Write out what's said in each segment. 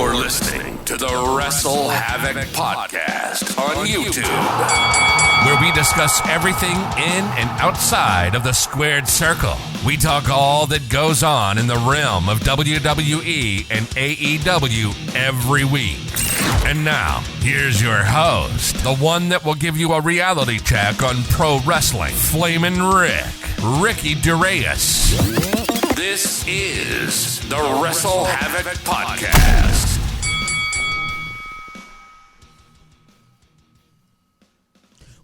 You're listening to the WrestleHavoc Podcast on YouTube, where we discuss everything in and outside of the squared circle. We talk all that goes on in the realm of WWE and AEW every week. And now, here's your host, the one that will give you a reality check on pro wrestling, Flamin' Ricky Darius. This is the WrestleHavoc Podcast.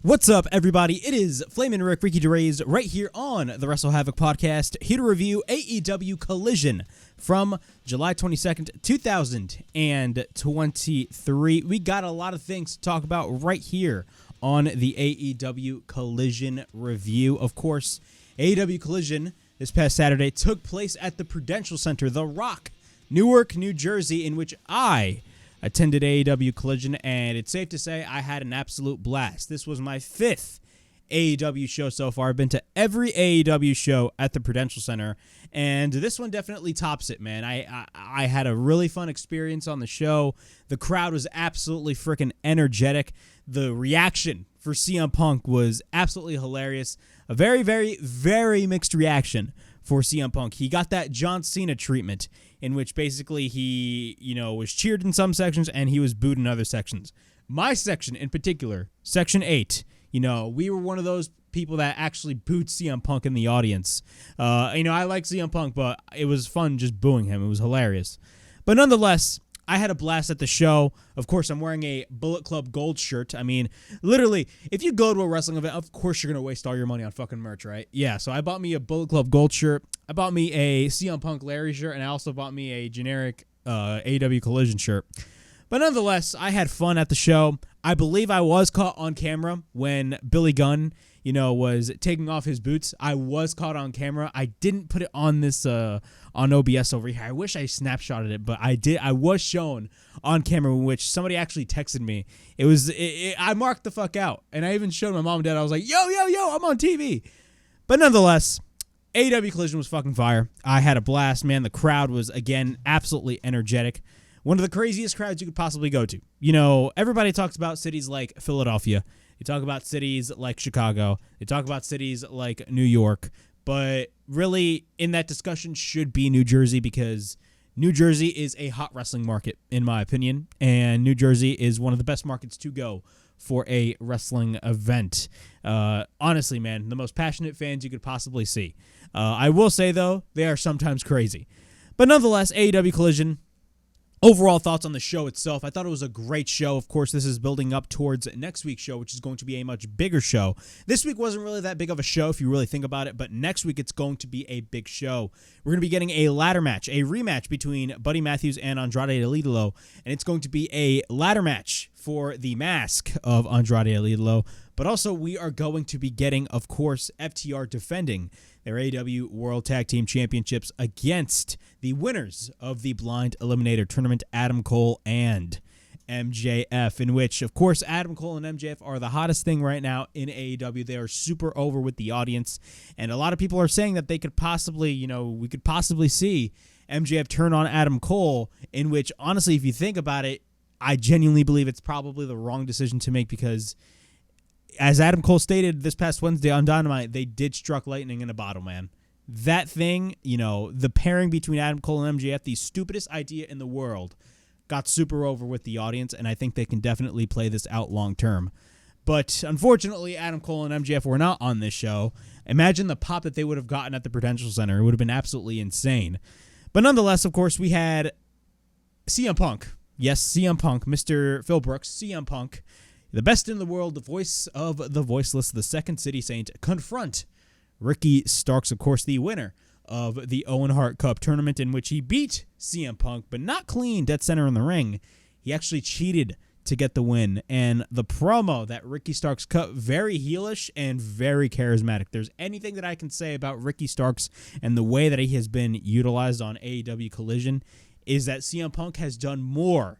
What's up, everybody? It is Flamin' Ricky Darius right here on the WrestleHavoc Podcast, here to review AEW Collision from July 22nd, 2023. We got a lot of things to talk about right here on the AEW Collision review. Of course, AEW Collision this past Saturday took place at the Prudential Center, The Rock, Newark, New Jersey, in which I attended AEW Collision, and it's safe to say I had an absolute blast. This was my fifth AEW show so far. I've been to every AEW show at the Prudential Center, and this one definitely tops it, man. I had a really fun experience on the show. The crowd was absolutely freaking energetic. The reaction for CM Punk was absolutely hilarious. A very, very, very mixed reaction for CM Punk. He got that John Cena treatment in which basically he, was cheered in some sections and he was booed in other sections. My section in particular, Section 8, we were one of those people that actually booed CM Punk in the audience. I like CM Punk, but it was fun just booing him. It was hilarious. But nonetheless, I had a blast at the show. Of course, I'm wearing a Bullet Club Gold shirt. I mean, literally, if you go to a wrestling event, of course you're going to waste all your money on fucking merch, right? Yeah, so I bought me a Bullet Club Gold shirt. I bought me a CM Punk Larry shirt, and I also bought me a generic AEW Collision shirt. But nonetheless, I had fun at the show. I believe I was caught on camera when Billy Gunn, was taking off his boots. I was caught on camera. I didn't put it on this on OBS over here. I wish I snapshotted it, but I did. I was shown on camera, in which somebody actually texted me. I marked the fuck out, and I even showed my mom and dad. I was like, yo, I'm on TV. But nonetheless, AEW Collision was fucking fire. I had a blast, man. The crowd was, again, absolutely energetic. One of the craziest crowds you could possibly go to. Everybody talks about cities like Philadelphia. They talk about cities like Chicago. They talk about cities like New York. But really, in that discussion should be New Jersey, because New Jersey is a hot wrestling market, in my opinion. And New Jersey is one of the best markets to go for a wrestling event. Honestly, man, the most passionate fans you could possibly see. I will say, though, they are sometimes crazy. But nonetheless, AEW Collision, overall thoughts on the show itself. I thought it was a great show. Of course, this is building up towards next week's show, which is going to be a much bigger show. This week wasn't really that big of a show, if you really think about it, but next week it's going to be a big show. We're going to be getting a ladder match, a rematch between Buddy Matthews and Andrade El Idolo, and it's going to be a ladder match for the mask of Andrade El Idolo. But also, we are going to be getting, of course, FTR defending their AEW World Tag Team Championships against the winners of the Blind Eliminator Tournament, Adam Cole and MJF, in which, of course, Adam Cole and MJF are the hottest thing right now in AEW. They are super over with the audience, and a lot of people are saying that they could possibly, we could possibly see MJF turn on Adam Cole, in which, honestly, if you think about it, I genuinely believe it's probably the wrong decision to make, because as Adam Cole stated this past Wednesday on Dynamite, they did struck lightning in a bottle, man. That thing, the pairing between Adam Cole and MJF, the stupidest idea in the world, got super over with the audience, and I think they can definitely play this out long term. But unfortunately, Adam Cole and MJF were not on this show. Imagine the pop that they would have gotten at the Prudential Center. It would have been absolutely insane. But nonetheless, of course, we had CM Punk. Yes, CM Punk, Mr. Phil Brooks, CM Punk, the best in the world, the voice of the voiceless, the Second City Saint, confront Ricky Starks, of course, the winner of the Owen Hart Cup tournament, in which he beat CM Punk, but not clean, dead center in the ring. He actually cheated to get the win, and the promo that Ricky Starks cut, very heelish and very charismatic. There's anything that I can say about Ricky Starks and the way that he has been utilized on AEW Collision is that CM Punk has done more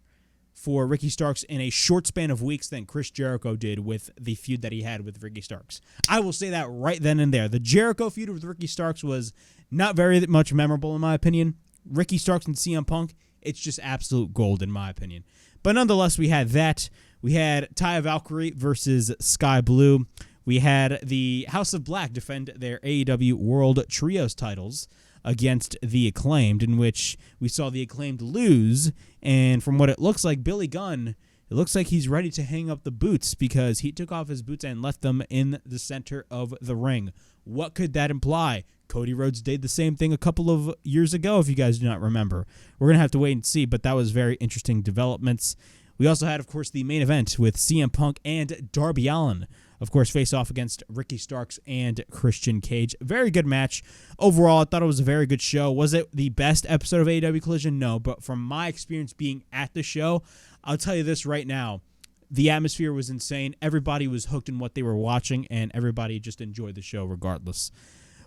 for Ricky Starks in a short span of weeks than Chris Jericho did with the feud that he had with Ricky Starks. I will say that right then and there. The Jericho feud with Ricky Starks was not very much memorable in my opinion. Ricky Starks and CM Punk, It's just absolute gold in my opinion. But nonetheless, we had that. We had Taya Valkyrie versus Sky Blue. We had the House of Black defend their AEW World Trios titles against the Acclaimed, in which we saw the Acclaimed lose. And from what it looks like, Billy Gunn, it looks like he's ready to hang up the boots because he took off his boots and left them in the center of the ring. What could that imply? Cody Rhodes did the same thing a couple of years ago, if you guys do not remember. We're going to have to wait and see, but that was very interesting developments. We also had, of course, the main event with CM Punk and Darby Allin, of course, face off against Ricky Starks and Christian Cage. Very good match. Overall, I thought it was a very good show. Was it the best episode of AEW Collision? No, but from my experience being at the show, I'll tell you this right now. The atmosphere was insane. Everybody was hooked in what they were watching, and everybody just enjoyed the show regardless.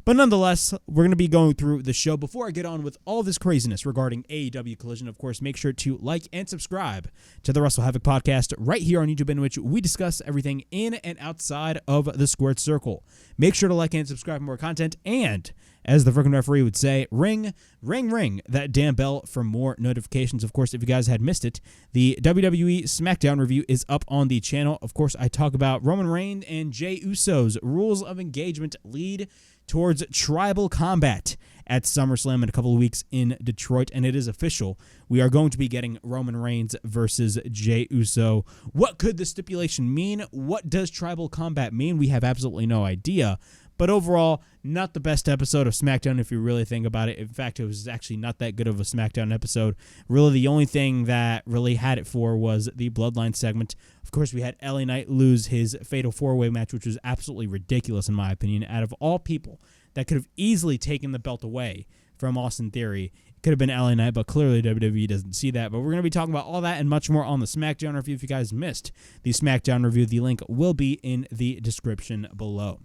But nonetheless, we're going to be going through the show. Before I get on with all this craziness regarding AEW Collision, of course, make sure to like and subscribe to the WrestleHavoc Podcast right here on YouTube, in which we discuss everything in and outside of the squared circle. Make sure to like and subscribe for more content, and as the freaking referee would say, ring, ring, ring that damn bell for more notifications. Of course, if you guys had missed it, the WWE SmackDown review is up on the channel. Of course, I talk about Roman Reigns and Jey Uso's rules of engagement lead towards tribal combat at SummerSlam in a couple of weeks in Detroit, and it is official. We are going to be getting Roman Reigns versus Jey Uso. What could the stipulation mean? What does tribal combat mean? We have absolutely no idea. But overall, not the best episode of SmackDown if you really think about it. In fact, it was actually not that good of a SmackDown episode. Really, the only thing that really had it for was the Bloodline segment. Of course, we had LA Knight lose his Fatal 4-Way match, which was absolutely ridiculous in my opinion. Out of all people that could have easily taken the belt away from Austin Theory, it could have been LA Knight, but clearly WWE doesn't see that. But we're going to be talking about all that and much more on the SmackDown review. If you guys missed the SmackDown review, the link will be in the description below.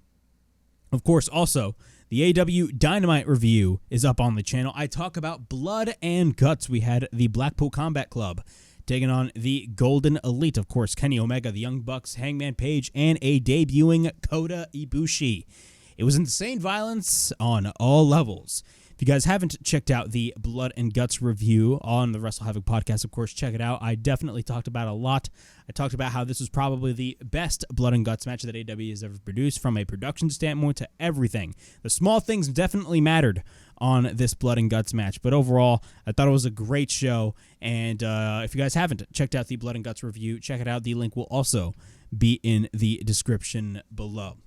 Of course, also, the AEW Dynamite review is up on the channel. I talk about blood and guts. We had the Blackpool Combat Club taking on the Golden Elite. Of course, Kenny Omega, the Young Bucks, Hangman Page, and a debuting Kota Ibushi. It was insane violence on all levels. If you guys haven't checked out the Blood and Guts review on the WrestleHavoc Podcast, of course, check it out. I definitely talked about it a lot. I talked about how this was probably the best Blood and Guts match that AEW has ever produced from a production standpoint to everything. The small things definitely mattered on this Blood and Guts match, but overall, I thought it was a great show, and if you guys haven't checked out the Blood and Guts review, check it out. The link will also be in the description below.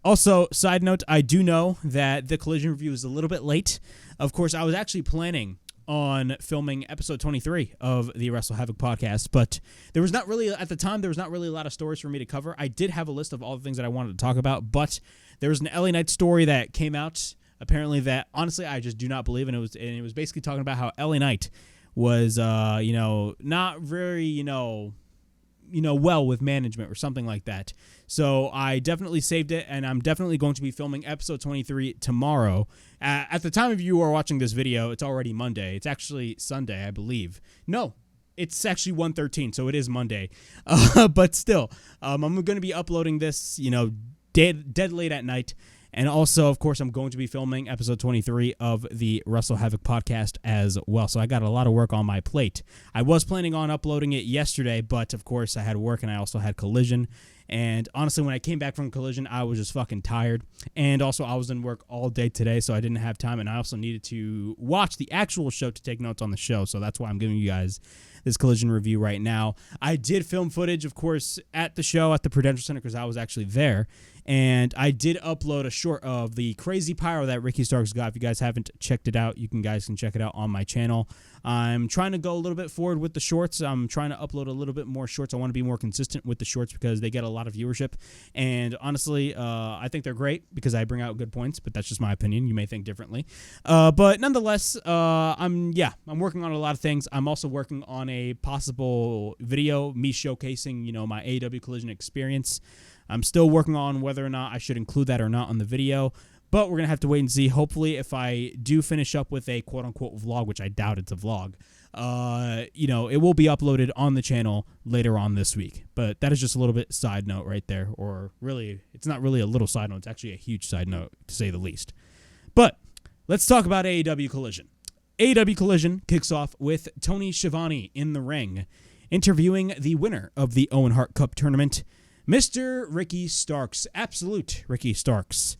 Also, side note, I do know that the Collision review is a little bit late. Of course, I was actually planning on filming episode 23 of the WrestleHavoc Podcast, but there was not really, at the time, there was not really a lot of stories for me to cover. I did have a list of all the things that I wanted to talk about, but there was an LA Knight story that came out, apparently, that, honestly, I just do not believe, and it was basically talking about how LA Knight was, not very, well with management or something like that. So I definitely saved it, and I'm definitely going to be filming episode 23 tomorrow. At the time of you are watching this video, it's already Monday. It's actually Sunday, I believe. No, it's actually 1:13, so it is Monday. But still, I'm going to be uploading this, dead late at night. And also, of course, I'm going to be filming episode 23 of the WrestleHavoc Podcast as well. So I got a lot of work on my plate. I was planning on uploading it yesterday, but of course I had work and I also had Collision. And honestly, when I came back from Collision, I was just fucking tired. And also, I was in work all day today, so I didn't have time. And I also needed to watch the actual show to take notes on the show. So that's why I'm giving you guys this Collision review right now. I did film footage, of course, at the show at the Prudential Center because I was actually there. And I did upload a short of the crazy pyro that Ricky Starks got. If you guys haven't checked it out, you guys can check it out on my channel. I'm trying to go a little bit forward with the shorts. I'm trying to upload a little bit more shorts. I want to be more consistent with the shorts because they get a lot of viewership. And honestly, I think they're great because I bring out good points, but that's just my opinion. You may think differently. But nonetheless, I'm working on a lot of things. I'm also working on a possible video, me showcasing, my AEW Collision experience. I'm still working on whether or not I should include that or not on the video, but we're going to have to wait and see. Hopefully, if I do finish up with a quote-unquote vlog, which I doubt it's a vlog, it will be uploaded on the channel later on this week. But that is just a little bit side note right there, or really, it's not really a little side note. It's actually a huge side note, to say the least. But let's talk about AEW Collision. AEW Collision kicks off with Tony Schiavone in the ring, interviewing the winner of the Owen Hart Cup tournament, Mr. Ricky Starks. Absolute Ricky Starks.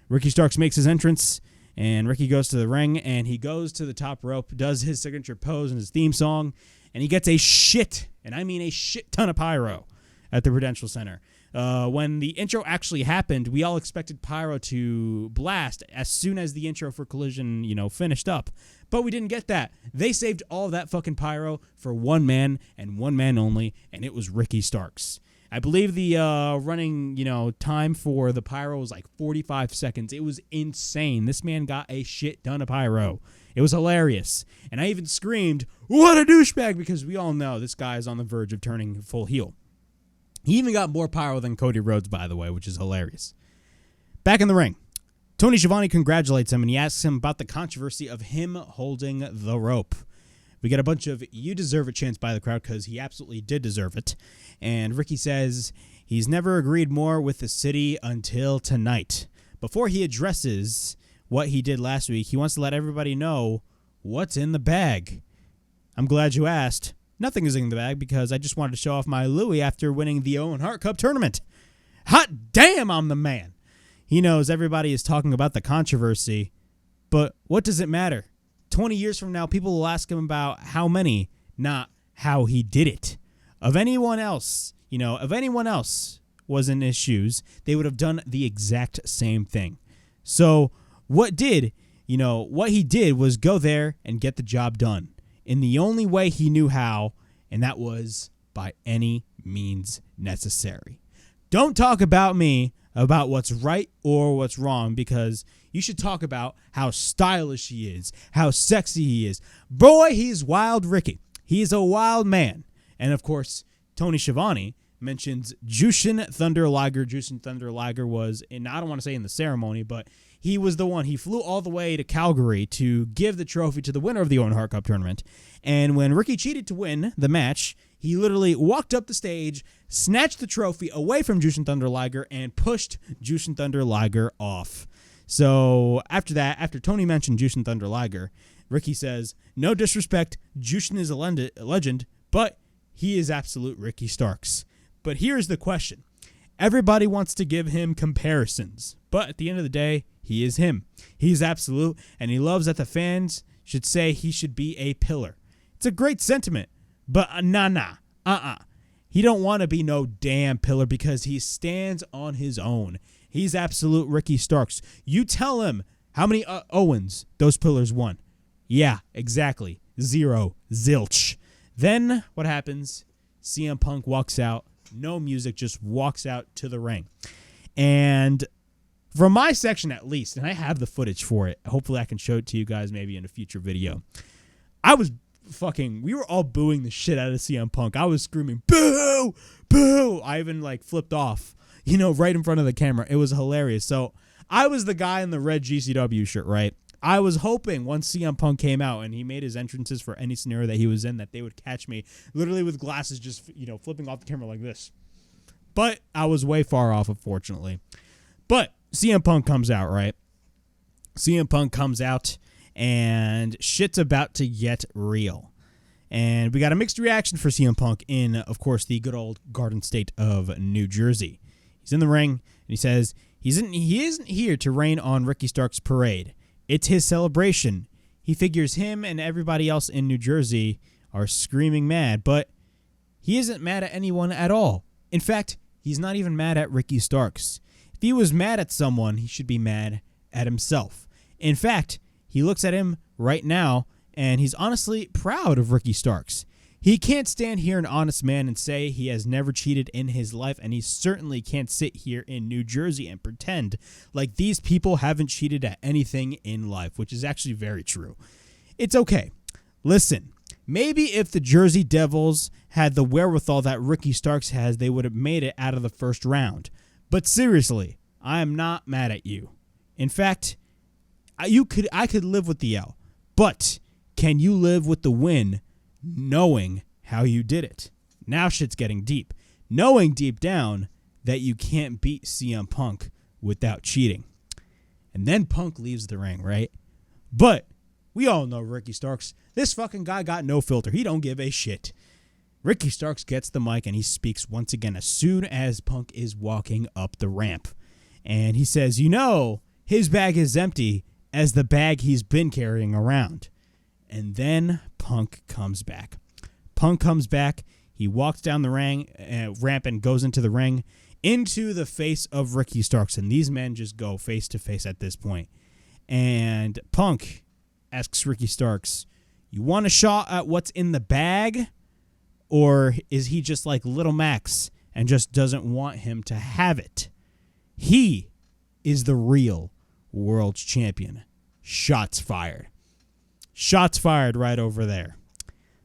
Ricky Starks makes his entrance, and Ricky goes to the ring, and he goes to the top rope, does his signature pose and his theme song, and he gets a shit, and I mean a shit ton of pyro at the Prudential Center. When the intro actually happened, we all expected pyro to blast as soon as the intro for Collision, finished up. But we didn't get that. They saved all that fucking pyro for one man and one man only, and it was Ricky Starks. I believe the running, time for the pyro was like 45 seconds. It was insane. This man got a shit ton of pyro. It was hilarious. And I even screamed, "What a douchebag," because we all know this guy is on the verge of turning full heel. He even got more pyro than Cody Rhodes, by the way, which is hilarious. Back in the ring, Tony Schiavone congratulates him, and he asks him about the controversy of him holding the rope. We get a bunch of "you deserve it" chants by the crowd, because he absolutely did deserve it. And Ricky says he's never agreed more with the city until tonight. Before he addresses what he did last week, he wants to let everybody know what's in the bag. I'm glad you asked. Nothing is in the bag, because I just wanted to show off my Louis after winning the Owen Hart Cup tournament. Hot damn, I'm the man. He knows everybody is talking about the controversy, but what does it matter? 20 years from now, people will ask him about how many, not how he did it. If anyone else was in his shoes, they would have done the exact same thing. So what he did was go there and get the job done in the only way he knew how, and that was by any means necessary. Don't talk about me about what's right or what's wrong, because you should talk about how stylish he is, how sexy he is. Boy, he's Wild Ricky. He's a wild man. And of course, Tony Schiavone mentions Jushin Thunder Liger. Jushin Thunder Liger was, I don't want to say in the ceremony, but he was the one. He flew all the way to Calgary to give the trophy to the winner of the Owen Hart Cup tournament. And when Ricky cheated to win the match, he literally walked up the stage, snatched the trophy away from Jushin Thunder Liger, and pushed Jushin Thunder Liger off. So after that, after Tony mentioned Jushin Thunder Liger, Ricky says, "No disrespect, Jushin is a legend, but he is absolute Ricky Starks." But here's the question. Everybody wants to give him comparisons, but at the end of the day, he is him. He's absolute, and he loves that the fans should say he should be a pillar. It's a great sentiment, but He don't want to be no damn pillar, because he stands on his own. He's absolute Ricky Starks. You tell him how many Owens those pillars won. Yeah, exactly. 0. Zilch. Then what happens? CM Punk walks out. No music, just walks out to the ring. And from my section at least, and I have the footage for it. Hopefully I can show it to you guys maybe in a future video. We were all booing the shit out of CM Punk. I was screaming, "Boo! Boo!" I even flipped off, right in front of the camera. It was hilarious. So I was the guy in the red GCW shirt, right? I was hoping once CM Punk came out and he made his entrances for any scenario that he was in, that they would catch me literally with glasses just, flipping off the camera like this. But I was way far off, unfortunately. But CM Punk comes out, right? CM Punk comes out, and shit's about to get real. And we got a mixed reaction for CM Punk in, of course, the good old Garden State of New Jersey. He's in the ring, and he says he isn't here to rain on Ricky Starks' parade. It's his celebration. He figures him and everybody else in New Jersey are screaming mad, but he isn't mad at anyone at all. In fact, he's not even mad at Ricky Starks. If he was mad at someone, he should be mad at himself. In fact, he looks at him right now, and he's honestly proud of Ricky Starks. He can't stand here an honest man and say he has never cheated in his life, and he certainly can't sit here in New Jersey and pretend like these people haven't cheated at anything in life, which is actually very true. It's okay. Listen, maybe if the Jersey Devils had the wherewithal that Ricky Starks has, they would have made it out of the first round. But seriously, I am not mad at you. In fact, I could live with the L, but can you live with the win knowing how you did it? Now shit's getting deep. Knowing deep down that you can't beat CM Punk without cheating. And then Punk leaves the ring, right? But We all know Ricky Starks. This fucking guy got no filter. He don't give a shit. Ricky Starks gets the mic and he speaks once again as soon as Punk is walking up the ramp. And he says, his bag is empty as the bag he's been carrying around. And then Punk comes back. He walks down the ramp and goes into the ring, into the face of Ricky Starks. And these men just go face to face at this point. And Punk asks Ricky Starks, you want a shot at what's in the bag? Or is he just like Little Max and just doesn't want him to have it? He is the real world champion. Shots fired. Shots fired right over there.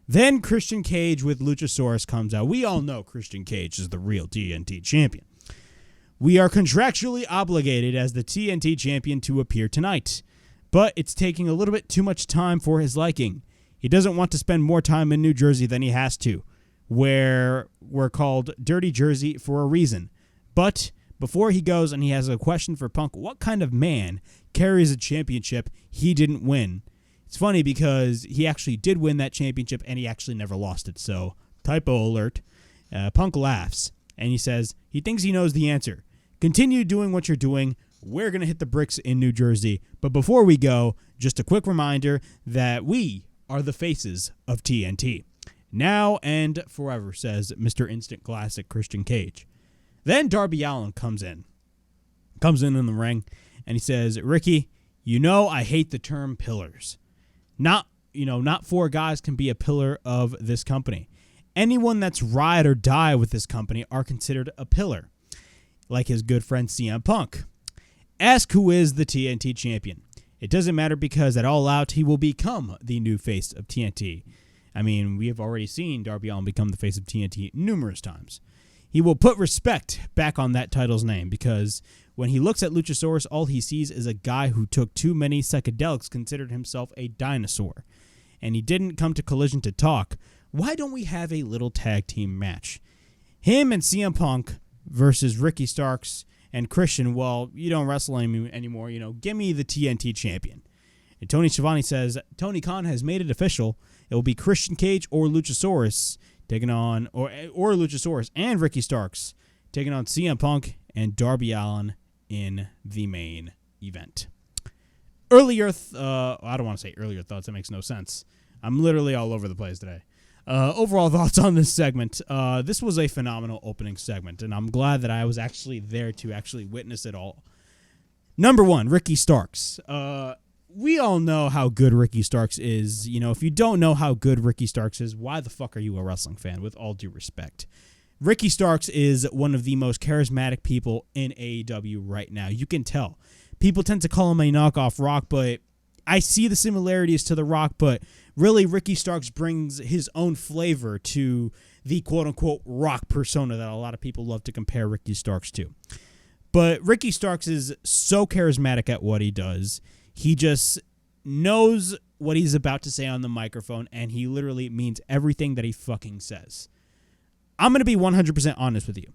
Then Christian Cage with Luchasaurus comes out. We all know Christian Cage is the real TNT champion. We are contractually obligated as the TNT champion to appear tonight, but it's taking a little bit too much time for his liking. He doesn't want to spend more time in New Jersey than he has to, where we're called Dirty Jersey for a reason. But before he goes, and he has a question for Punk, what kind of man carries a championship he didn't win? It's funny because he actually did win that championship and he actually never lost it. So, typo alert. Punk laughs and he says he thinks he knows the answer. Continue doing what you're doing. We're going to hit the bricks in New Jersey. But before we go, just a quick reminder that we are the faces of TNT. Now and forever, says Mr. Instant Classic Christian Cage. Then Darby Allin comes in the ring, and he says, Ricky, I hate the term pillars. Not four guys can be a pillar of this company. Anyone that's ride or die with this company are considered a pillar, like his good friend CM Punk. Ask who is the TNT champion. It doesn't matter because at All Out, he will become the new face of TNT. I mean, we have already seen Darby Allin become the face of TNT numerous times. He will put respect back on that title's name because when he looks at Luchasaurus, all he sees is a guy who took too many psychedelics, considered himself a dinosaur. And he didn't come to Collision to talk. Why don't we have a little tag team match? Him and CM Punk versus Ricky Starks and Christian. Well, you don't wrestle anymore. Give me the TNT champion. And Tony Schiavone says, Tony Khan has made it official. It will be Christian Cage or Luchasaurus taking on, or Luchasaurus and Ricky Starks taking on CM Punk and Darby Allin in the main event. I don't want to say earlier thoughts. That makes no sense. I'm literally all over the place today. Overall thoughts on this segment. This was a phenomenal opening segment, and I'm glad that I was actually there to actually witness it all. Number one, Ricky Starks. We all know how good Ricky Starks is. If you don't know how good Ricky Starks is, why the fuck are you a wrestling fan, with all due respect? Ricky Starks is one of the most charismatic people in AEW right now. You can tell. People tend to call him a knockoff Rock, but I see the similarities to The Rock, but really Ricky Starks brings his own flavor to the quote-unquote Rock persona that a lot of people love to compare Ricky Starks to. But Ricky Starks is so charismatic at what he does. He just knows what he's about to say on the microphone, and he literally means everything that he fucking says. I'm going to be 100% honest with you.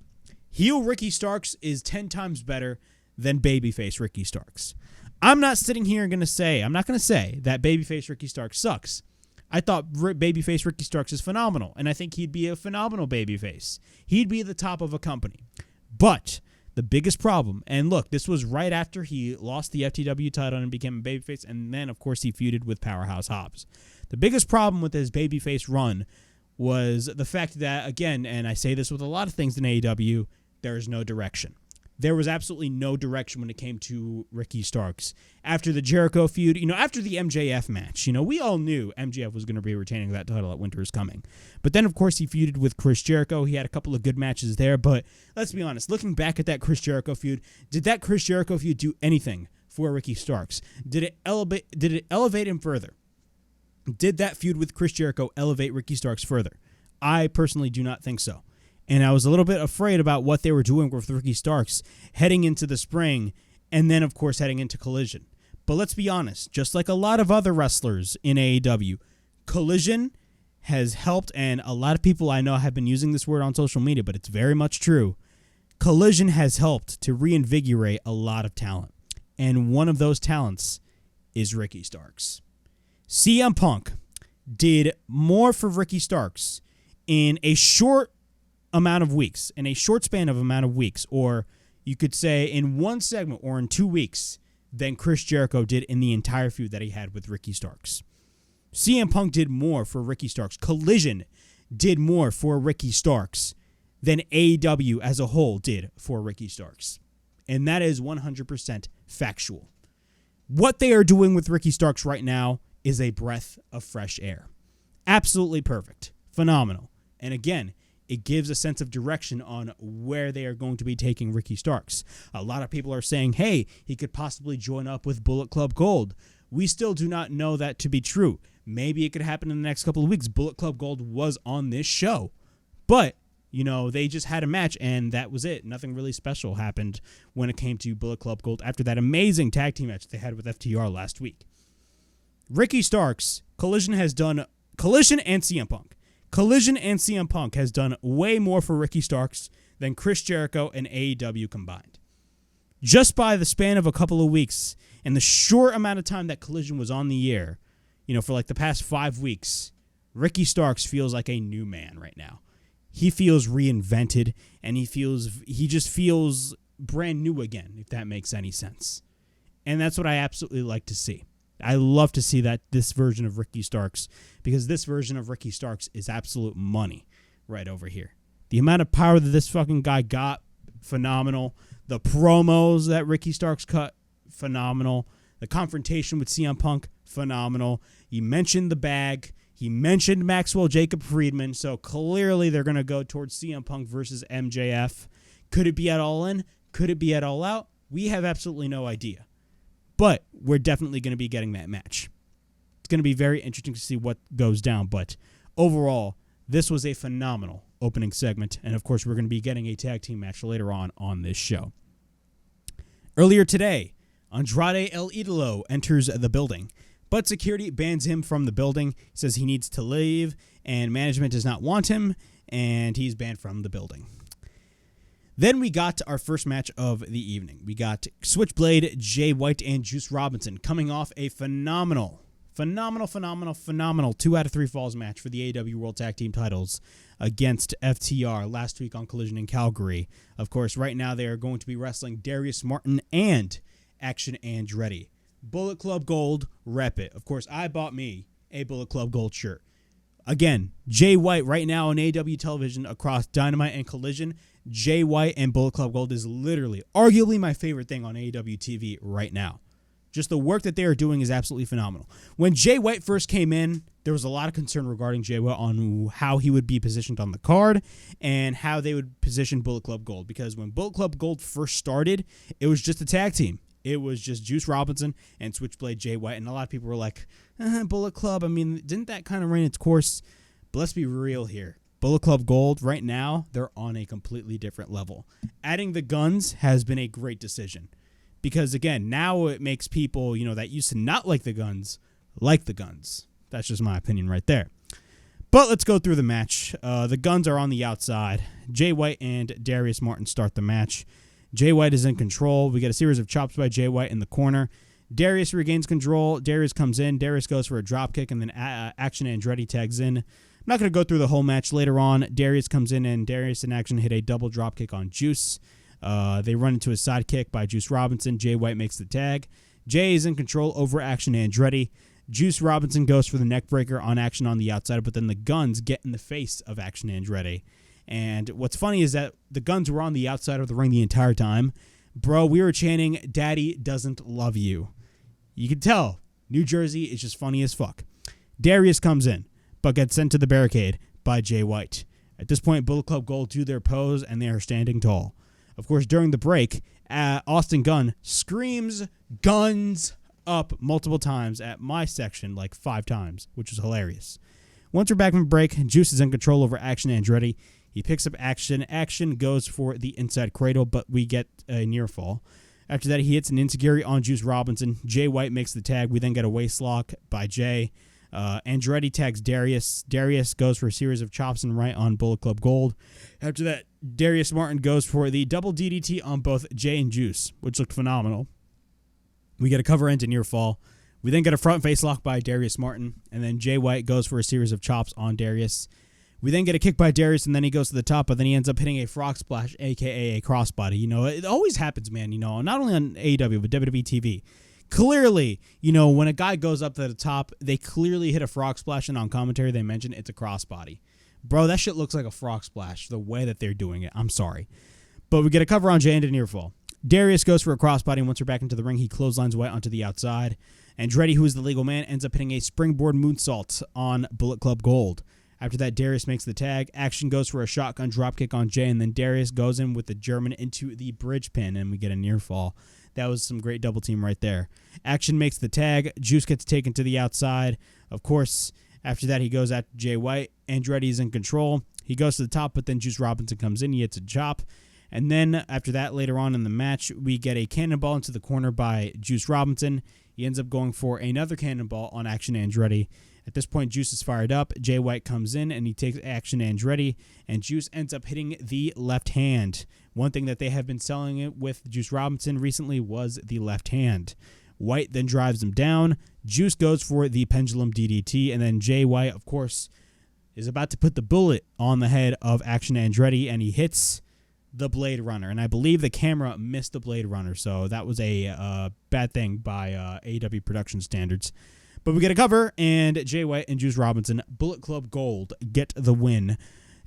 Heel Ricky Starks is 10 times better than babyface Ricky Starks. I'm not sitting here and I'm not going to say that babyface Ricky Starks sucks. I thought babyface Ricky Starks is phenomenal, and I think he'd be a phenomenal babyface. He'd be the top of a company. But the biggest problem, and look, this was right after he lost the FTW title and became a babyface, and then, of course, he feuded with Powerhouse Hobbs. The biggest problem with his babyface run was the fact that, again, and I say this with a lot of things in AEW, there is no direction. There was absolutely no direction when it came to Ricky Starks. After the Jericho feud, after the MJF match, we all knew MJF was going to be retaining that title at Winter is Coming. But then, of course, he feuded with Chris Jericho. He had a couple of good matches there, but let's be honest, looking back at that Chris Jericho feud, did that Chris Jericho feud do anything for Ricky Starks? Did it elevate him further? Did that feud with Chris Jericho elevate Ricky Starks further? I personally do not think so. And I was a little bit afraid about what they were doing with Ricky Starks heading into the spring and then, of course, heading into Collision. But let's be honest, just like a lot of other wrestlers in AEW, Collision has helped, and a lot of people I know have been using this word on social media, but it's very much true. Collision has helped to reinvigorate a lot of talent. And one of those talents is Ricky Starks. CM Punk did more for Ricky Starks in a short amount of weeks, or you could say in one segment or in 2 weeks, than Chris Jericho did in the entire feud that he had with Ricky Starks. CM Punk did more for Ricky Starks. Collision did more for Ricky Starks than AEW as a whole did for Ricky Starks. And that is 100% factual. What they are doing with Ricky Starks right now is a breath of fresh air. Absolutely perfect. Phenomenal. And again, it gives a sense of direction on where they are going to be taking Ricky Starks. A lot of people are saying, hey, he could possibly join up with Bullet Club Gold. We still do not know that to be true. Maybe it could happen in the next couple of weeks. Bullet Club Gold was on this show. But, they just had a match, and that was it. Nothing really special happened when it came to Bullet Club Gold after that amazing tag team match they had with FTR last week. Ricky Starks, Collision and CM Punk. Collision and CM Punk has done way more for Ricky Starks than Chris Jericho and AEW combined. Just by the span of a couple of weeks and the short amount of time that Collision was on the air, for like the past 5 weeks, Ricky Starks feels like a new man right now. He feels reinvented, and he just feels brand new again, if that makes any sense. And that's what I absolutely like to see. I love to see this version of Ricky Starks, because this version of Ricky Starks is absolute money right over here. The amount of power that this fucking guy got, phenomenal. The promos that Ricky Starks cut, phenomenal. The confrontation with CM Punk, phenomenal. He mentioned the bag. He mentioned Maxwell Jacob Friedman, so clearly they're going to go towards CM Punk versus MJF. Could it be at All In? Could it be at All Out? We have absolutely no idea. But we're definitely going to be getting that match. It's going to be very interesting to see what goes down. But overall, this was a phenomenal opening segment. And, of course, we're going to be getting a tag team match later on this show. Earlier today, Andrade El Idolo enters the building. But security bans him from the building. He says he needs to leave, and management does not want him, and he's banned from the building. Then we got our first match of the evening. We got Switchblade, Jay White, and Juice Robinson coming off a phenomenal 2 out of 3 falls match for the AEW World Tag Team titles against FTR last week on Collision in Calgary. Of course, right now they are going to be wrestling Darius Martin and Action Andretti. Bullet Club Gold, rep it. Of course, I bought me a Bullet Club Gold shirt. Again, Jay White right now on AEW television across Dynamite and Collision. Jay White and Bullet Club Gold is literally, arguably my favorite thing on AEW TV right now. Just the work that they are doing is absolutely phenomenal. When Jay White first came in, there was a lot of concern regarding Jay White on how he would be positioned on the card and how they would position Bullet Club Gold. Because when Bullet Club Gold first started, it was just a tag team. It was just Juice Robinson and Switchblade Jay White. And a lot of people were like, Bullet Club, didn't that kind of run its course? But let's be real here. Bullet Club Gold, right now, they're on a completely different level. Adding the Guns has been a great decision. Because, again, now it makes people, that used to not like the Guns, like the Guns. That's just my opinion right there. But let's go through the match. The Guns are on the outside. Jay White and Darius Martin start the match. Jay White is in control. We get a series of chops by Jay White in the corner. Darius regains control. Darius comes in. Darius goes for a dropkick, and then Action Andretti tags in. I'm not going to go through the whole match. Later on, Darius comes in, and Darius and Action hit a double dropkick on Juice. They run into a sidekick by Juice Robinson. Jay White makes the tag. Jay is in control over Action Andretti. Juice Robinson goes for the neck breaker on Action on the outside, but then the Guns get in the face of Action Andretti. And what's funny is that the Guns were on the outside of the ring the entire time. Bro, we were chanting, "Daddy doesn't love you." You can tell, New Jersey is just funny as fuck. Darius comes in, but gets sent to the barricade by Jay White. At this point, Bullet Club Gold do their pose, and they are standing tall. Of course, during the break, Austin Gunn screams "Guns up" multiple times at my section, like 5 times, which is hilarious. Once we're back from break, Juice is in control over Action Andretti. He picks up Action. Action goes for the inside cradle, but we get a near fall. After that, he hits an enziguri on Juice Robinson. Jay White makes the tag. We then get a waist lock by Jay. Andretti tags Darius. Darius goes for a series of chops and right on Bullet Club Gold. After that, Darius Martin goes for the double DDT on both Jay and Juice, which looked phenomenal. We get a cover end to near fall. We then get a front face lock by Darius Martin, and then Jay White goes for a series of chops on Darius. We then get a kick by Darius, and then he goes to the top, but then he ends up hitting a frog splash, a.k.a. a crossbody. You know, it always happens, man, you know, not only on AEW, but WWE TV. Clearly, you know, when a guy goes up to the top, they clearly hit a frog splash, and on commentary they mention it's a crossbody. Bro, that shit looks like a frog splash, the way that they're doing it. I'm sorry. But we get a cover on Jay into near fall. Darius goes for a crossbody, and once we're back into the ring, he clotheslines White onto the outside. Andretti, who is the legal man, ends up hitting a springboard moonsault on Bullet Club Gold. After that, Darius makes the tag. Action goes for a shotgun dropkick on Jay, and then Darius goes in with the German into the bridge pin, and we get a near fall. That was some great double team right there. Action makes the tag. Juice gets taken to the outside. Of course, after that, he goes after Jay White. Andretti's in control. He goes to the top, but then Juice Robinson comes in. He hits a chop. And then after that, later on in the match, we get a cannonball into the corner by Juice Robinson. He ends up going for another cannonball on Action Andretti. At this point, Juice is fired up. Jay White comes in, and he takes Action Andretti, and Juice ends up hitting the left hand. One thing that they have been selling it with Juice Robinson recently was the left hand. White then drives him down. Juice goes for the pendulum DDT, and then Jay White, of course, is about to put the bullet on the head of Action Andretti, and he hits the Blade Runner. And I believe the camera missed the Blade Runner, so that was a bad thing by AEW production standards. But we get a cover, and Jay White and Juice Robinson, Bullet Club Gold, get the win.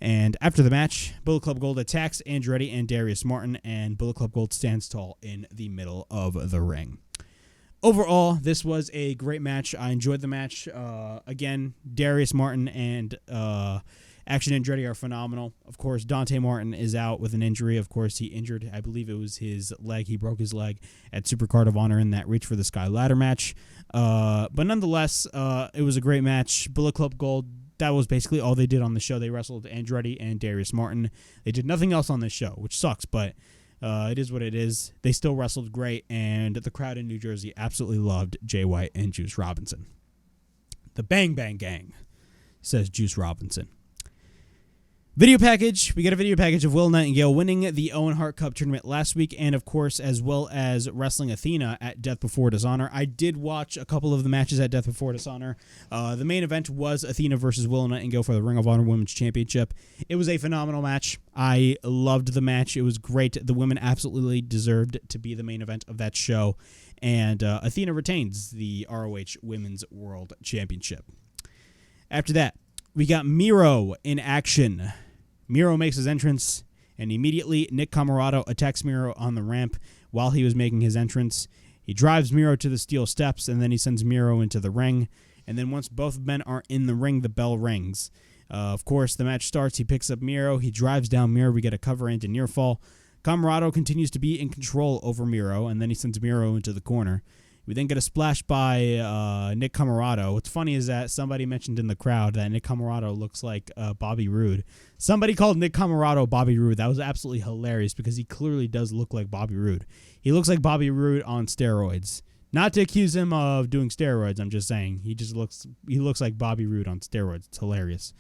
And after the match, Bullet Club Gold attacks Andretti and Darius Martin, and Bullet Club Gold stands tall in the middle of the ring. Overall, this was a great match. I enjoyed the match. Again, Darius Martin and Action Andretti are phenomenal. Of course, Dante Martin is out with an injury. Of course, he injured, I believe it was his leg. He broke his leg at Supercard of Honor in that Reach for the Sky ladder match. But nonetheless, it was a great match. Bullet Club Gold, that was basically all they did on the show. They wrestled Andretti and Darius Martin. They did nothing else on this show, which sucks, but it is what it is. They still wrestled great, and the crowd in New Jersey absolutely loved Jay White and Juice Robinson. The Bang Bang Gang, says Juice Robinson. Video package. We got a video package of Will Nightingale winning the Owen Hart Cup tournament last week, and of course, as well as wrestling Athena at Death Before Dishonor. I did watch a couple of the matches at Death Before Dishonor. The main event was Athena versus Will Nightingale for the Ring of Honor Women's Championship. It was a phenomenal match. I loved the match. It was great. The women absolutely deserved to be the main event of that show, and Athena retains the ROH Women's World Championship. After that, we got Miro in action. Miro makes his entrance, and immediately Nick Comoroto attacks Miro on the ramp while he was making his entrance. He drives Miro to the steel steps, and then he sends Miro into the ring. And then once both men are in the ring, the bell rings. Of course, the match starts. He picks up Miro. He drives down Miro. We get a cover into near fall. Comoroto continues to be in control over Miro, and then he sends Miro into the corner. We then get a splash by Nick Comoroto. What's funny is that somebody mentioned in the crowd that Nick Comoroto looks like Bobby Roode. Somebody called Nick Comoroto Bobby Roode. That was absolutely hilarious because he clearly does look like Bobby Roode. He looks like Bobby Roode on steroids. Not to accuse him of doing steroids, I'm just saying. He looks like Bobby Roode on steroids. It's hilarious.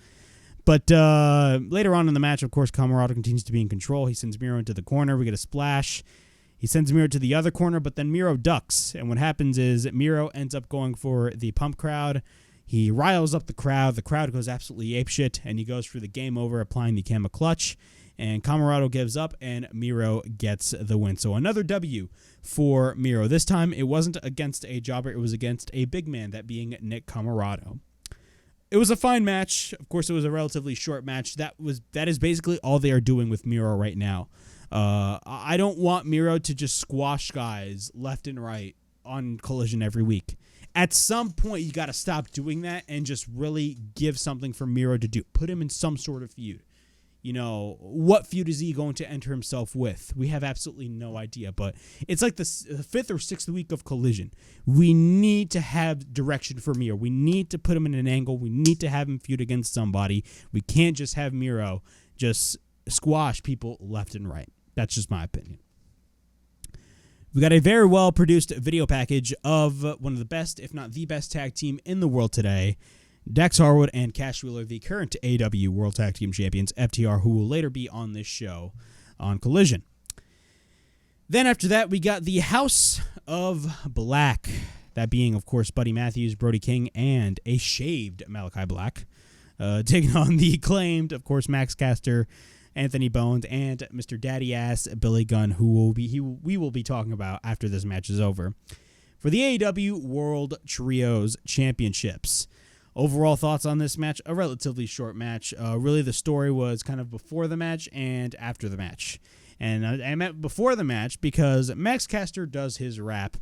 But later on in the match, of course, Comoroto continues to be in control. He sends Miro into the corner. We get a splash. He sends Miro to the other corner, but then Miro ducks. And what happens is Miro ends up going for the pump crowd. He riles up the crowd. The crowd goes absolutely apeshit, and he goes for the game over, applying the Kama clutch. And Comoroto gives up, and Miro gets the win. So another W for Miro. This time, it wasn't against a jobber. It was against a big man, that being Nick Comoroto. It was a fine match. Of course, it was a relatively short match. That is basically all they are doing with Miro right now. I don't want Miro to just squash guys left and right on Collision every week. At some point, you got to stop doing that and just really give something for Miro to do. Put him in some sort of feud. You know, what feud is he going to enter himself with? We have absolutely no idea, but it's like the fifth or sixth week of Collision. We need to have direction for Miro. We need to put him in an angle. We need to have him feud against somebody. We can't just have Miro just squash people left and right. That's just my opinion. We got a very well-produced video package of one of the best, if not the best tag team in the world today, Dax Harwood and Cash Wheeler, the current AEW World Tag Team Champions, FTR, who will later be on this show on Collision. Then after that, we got the House of Black. That being, of course, Buddy Matthews, Brody King, and a shaved Malachi Black. Taking on the Acclaimed, of course, Max Caster, Anthony Bones, and Mr. Daddy Ass Billy Gunn, who we will be talking about after this match is over. For the AEW World Trios Championships. Overall thoughts on this match, a relatively short match. Really, the story was kind of before the match and after the match. And I meant before the match because Max Caster does his rap.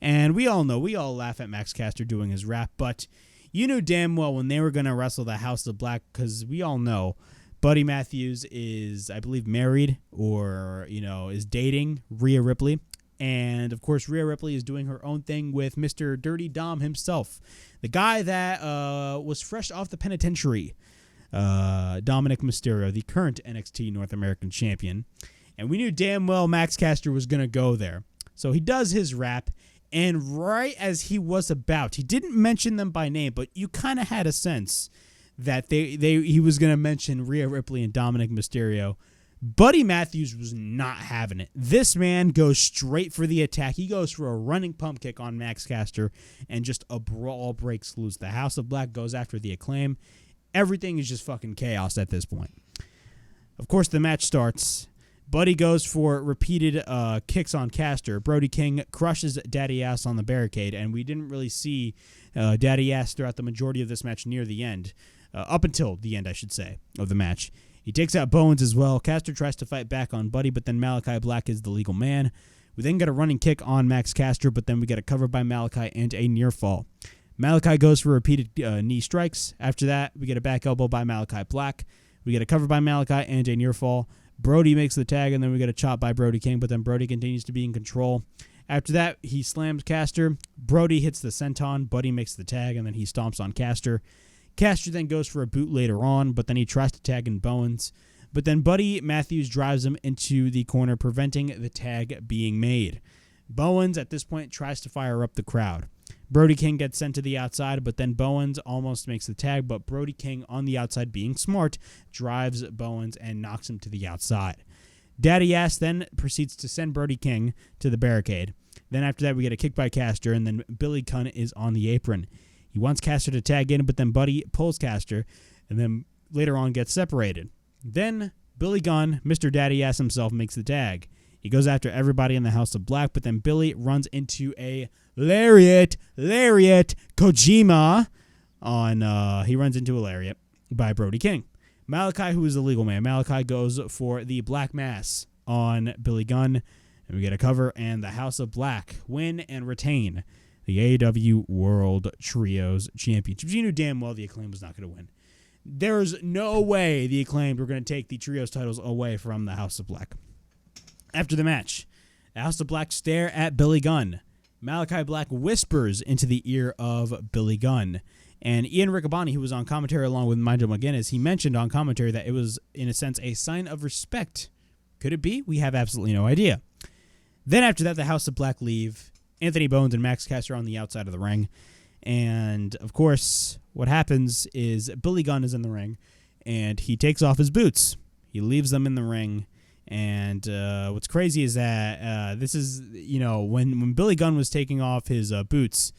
And we all laugh at Max Caster doing his rap, but you knew damn well when they were going to wrestle the House of Black, because we all know Buddy Matthews is, I believe, married or, is dating Rhea Ripley. And, of course, Rhea Ripley is doing her own thing with Mr. Dirty Dom himself, the guy that was fresh off the penitentiary, Dominic Mysterio, the current NXT North American champion. And we knew damn well Max Caster was going to go there. So he does his rap. And right as he was about, he didn't mention them by name, but you kind of had a sense that he was going to mention Rhea Ripley and Dominic Mysterio. Buddy Matthews was not having it. This man goes straight for the attack. He goes for a running pump kick on Max Caster, and just a brawl breaks loose. The House of Black goes after the Acclaim. Everything is just fucking chaos at this point. Of course, the match starts. Buddy goes for repeated kicks on Caster. Brody King crushes Daddy Ass on the barricade, and we didn't really see Daddy Ass throughout the majority of this match near the end. Up until the end, I should say, of the match. He takes out Bowens as well. Caster tries to fight back on Buddy, but then Malachi Black is the legal man. We then get a running kick on Max Caster, but then we get a cover by Malachi and a near fall. Malachi goes for repeated knee strikes. After that, we get a back elbow by Malachi Black. We get a cover by Malachi and a near fall. Brody makes the tag, and then we get a chop by Brody King, but then Brody continues to be in control. After that, he slams Caster. Brody hits the senton. Buddy makes the tag, and then he stomps on Caster. Caster then goes for a boot later on, but then he tries to tag in Bowens. But then Buddy Matthews drives him into the corner, preventing the tag being made. Bowens, at this point, tries to fire up the crowd. Brody King gets sent to the outside, but then Bowens almost makes the tag, but Brody King, on the outside being smart, drives Bowens and knocks him to the outside. Daddy Ass then proceeds to send Brody King to the barricade. Then after that, we get a kick by Caster, and then Billy Gunn is on the apron. He wants Caster to tag in, but then Buddy pulls Caster, and then later on gets separated. Then Billy Gunn, Mr. Daddy Ass himself, makes the tag. He goes after everybody in the House of Black, but then Billy runs into a lariat, Kojima he runs into a lariat by Brody King. Malachi, who is the legal man, Malachi goes for the Black Mass on Billy Gunn, and we get a cover, and the House of Black win and retain the AEW World Trios Championships. You knew damn well the Acclaimed was not going to win. There's no way the Acclaimed were going to take the Trios titles away from the House of Black. After the match, the House of Black stare at Billy Gunn. Malachi Black whispers into the ear of Billy Gunn. And Ian Riccaboni, who was on commentary along with Nigel McGuinness, he mentioned on commentary that it was, in a sense, a sign of respect. Could it be? We have absolutely no idea. Then after that, the House of Black leave. Anthony Bones and Max Caster on the outside of the ring. And, of course, what happens is Billy Gunn is in the ring, and he takes off his boots. He leaves them in the ring. And what's crazy is that this is, when Billy Gunn was taking off his boots,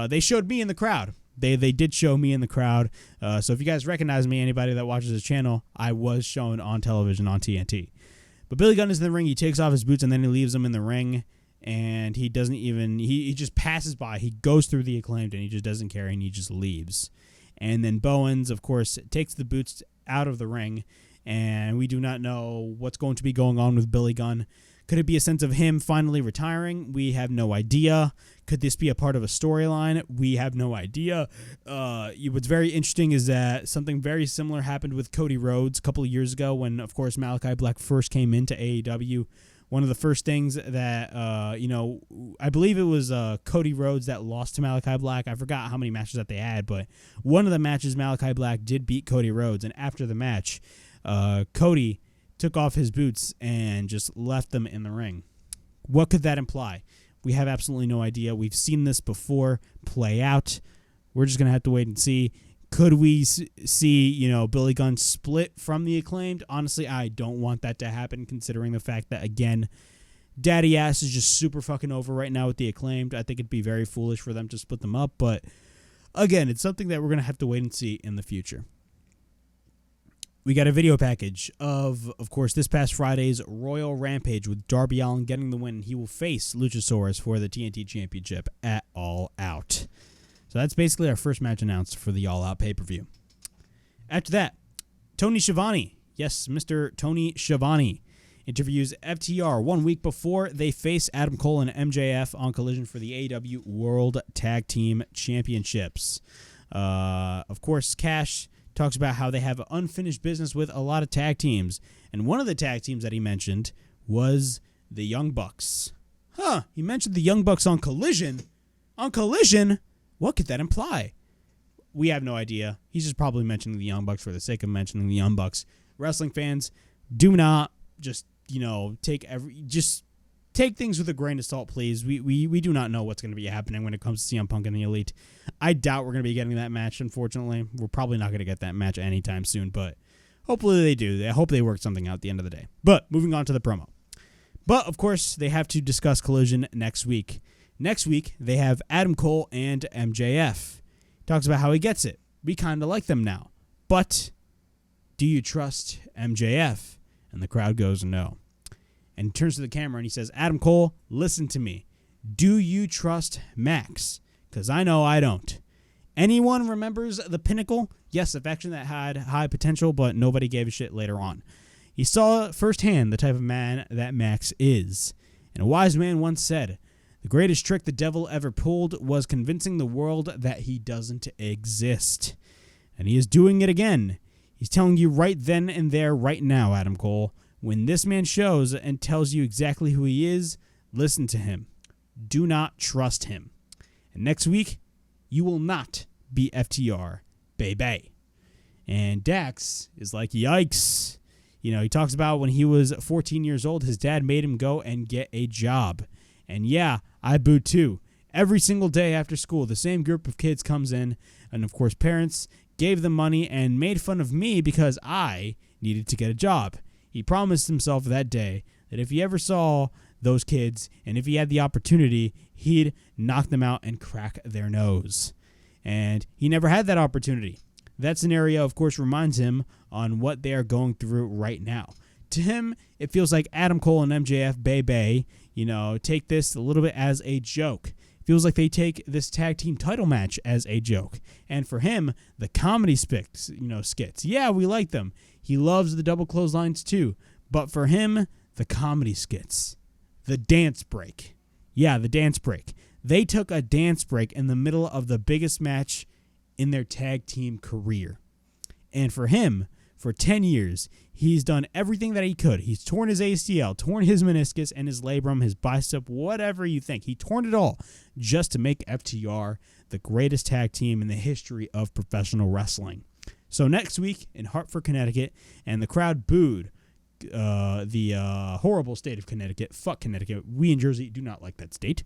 they showed me in the crowd. They did show me in the crowd. So if you guys recognize me, anybody that watches this channel, I was shown on television on TNT. But Billy Gunn is in the ring. He takes off his boots, and then he leaves them in the ring. And he doesn't even, he just passes by. He goes through the Acclaimed, and he just doesn't care, and he just leaves. And then Bowens, of course, takes the boots out of the ring. And we do not know what's going to be going on with Billy Gunn. Could it be a sense of him finally retiring? We have no idea. Could this be a part of a storyline? We have no idea. What's very interesting is that something very similar happened with Cody Rhodes a couple of years ago when, of course, Malachi Black first came into AEW. One of the first things that, I believe it was Cody Rhodes that lost to Malachi Black. I forgot how many matches that they had, but one of the matches Malachi Black did beat Cody Rhodes, and after the match, Cody took off his boots and just left them in the ring. What could that imply? We have absolutely no idea. We've seen this before play out. We're just going to have to wait and see. Could we see, Billy Gunn split from the Acclaimed? Honestly, I don't want that to happen, considering the fact that, again, Daddy Ass is just super fucking over right now with the Acclaimed. I think it'd be very foolish for them to split them up, but again, it's something that we're going to have to wait and see in the future. We got a video package of course, this past Friday's Royal Rampage with Darby Allin getting the win. He will face Luchasaurus for the TNT Championship at All Out. So that's basically our first match announced for the All Out pay-per-view. After that, Tony Schiavone, yes, Mr. Tony Schiavone, interviews FTR 1 week before they face Adam Cole and MJF on Collision for the AEW World Tag Team Championships. Of course, Cash talks about how they have unfinished business with a lot of tag teams. And one of the tag teams that he mentioned was the Young Bucks. He mentioned the Young Bucks on Collision? On Collision? What could that imply? We have no idea. He's just probably mentioning the Young Bucks for the sake of mentioning the Young Bucks. Wrestling fans, do not just, take things with a grain of salt, please. We do not know what's going to be happening when it comes to CM Punk and the Elite. I doubt we're going to be getting that match, unfortunately. We're probably not going to get that match anytime soon, but hopefully they do. I hope they work something out at the end of the day. But moving on to the promo. But, of course, they have to discuss Collision next week. Next week, they have Adam Cole and MJF. Talks about how he gets it. We kind of like them now. But do you trust MJF? And the crowd goes, no. And turns to the camera and he says, Adam Cole, listen to me. Do you trust Max? Because I know I don't. Anyone remembers the Pinnacle? Yes, a faction that had high potential, but nobody gave a shit later on. He saw firsthand the type of man that Max is. And a wise man once said, the greatest trick the devil ever pulled was convincing the world that he doesn't exist. And he is doing it again. He's telling you right then and there, right now, Adam Cole, when this man shows and tells you exactly who he is, listen to him. Do not trust him. And next week, you will not be FTR, baby. And Dax is like, yikes. He talks about when he was 14 years old, his dad made him go and get a job. And yeah, I boo too. Every single day after school, the same group of kids comes in, and of course parents gave them money and made fun of me because I needed to get a job. He promised himself that day that if he ever saw those kids and if he had the opportunity, he'd knock them out and crack their nose. And he never had that opportunity. That scenario, of course, reminds him on what they are going through right now. To him, it feels like Adam Cole and MJF, baby, take this a little bit as a joke. It feels like they take this tag team title match as a joke. And for him, the comedy skits, yeah, we like them. He loves the double clotheslines too. But for him, the comedy skits, the dance break. Yeah, the dance break. They took a dance break in the middle of the biggest match in their tag team career. And for him, for 10 years, he's done everything that he could. He's torn his ACL, torn his meniscus and his labrum, his bicep, whatever you think. He torn it all just to make FTR the greatest tag team in the history of professional wrestling. So next week in Hartford, Connecticut, and the crowd booed the horrible state of Connecticut. Fuck Connecticut. We in Jersey do not like that state.